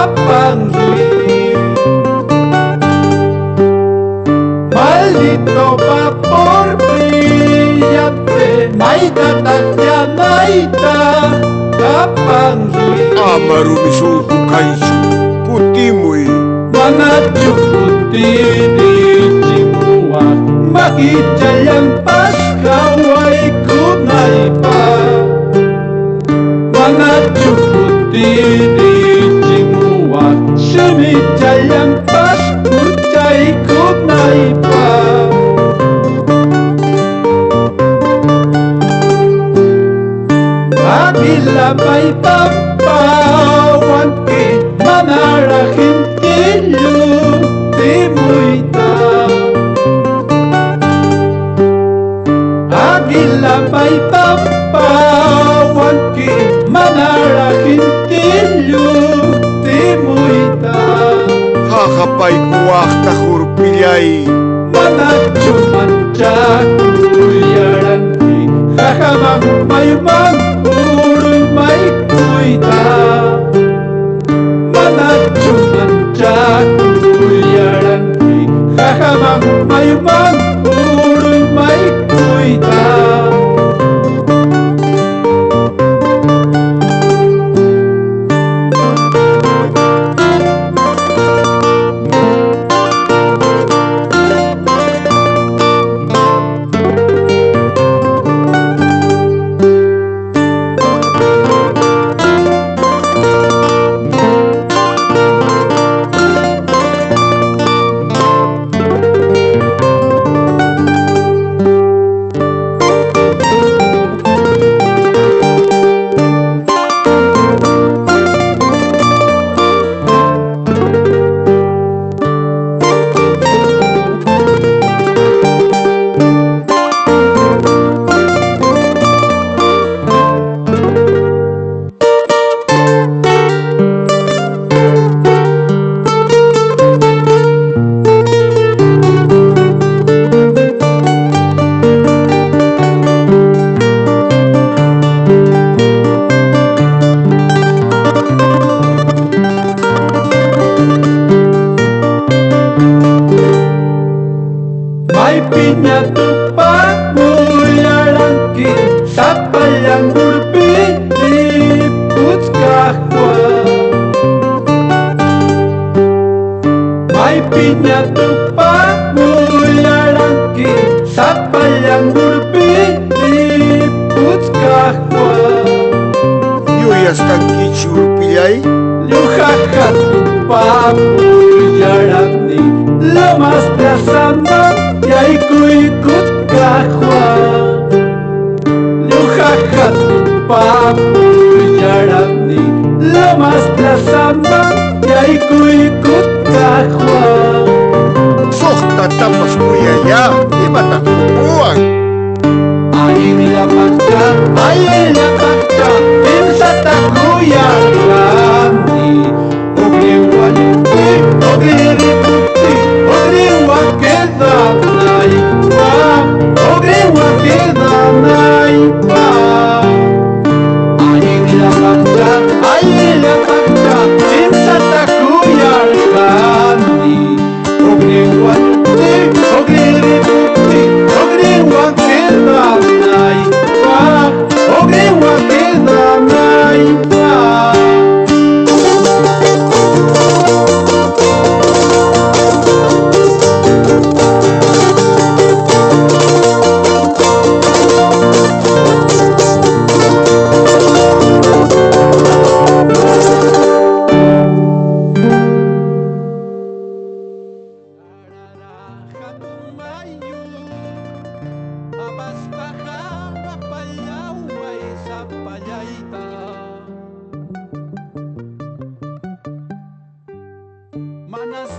kapangri. Maldito vapor brillante, maita takya maita kapangri. Amarumi suku kaisu putimui. Manajuk putih di Cimua, makijayang pas kawai kunaipa. Manajuk putih di Cimua, semijayang pas kucai kunaipa. Apabila may pampawan ki manarahin ilu timuita. Apabila may pampawan ki manarahin ilu timuita. Hakapay kuwak tahur pilay. Manacuman cakuyaran ki hakamang mayumang urul may kuita. Manacuman cakuyaran ki hakamang mayumang urul may kuita. May pinatupad mo yarangki sa palang urbi liput kakwa. May pinatupad mo yarangki sa palang urbi liput kakwa. Yuyas kang kichur pilay. Lujakatupad mo yarangni lamas dasama yay kuikut kakwa. Lujakatupad mo yarangni lamas dasama yay kuikut kakwa. Sok tatapas kuyaya. Iba takupuan. Ayila magka, pinsa takuyarani. Ogliwan ti, ogliriputi, ogliwan kedanay pa, ogliwan kedanay pa. Ayila magka, pinsa takuyarani. Ogliwan ti, ogliriputi, ogliwan kedanay pa, ogliwan kedanay pa. Manas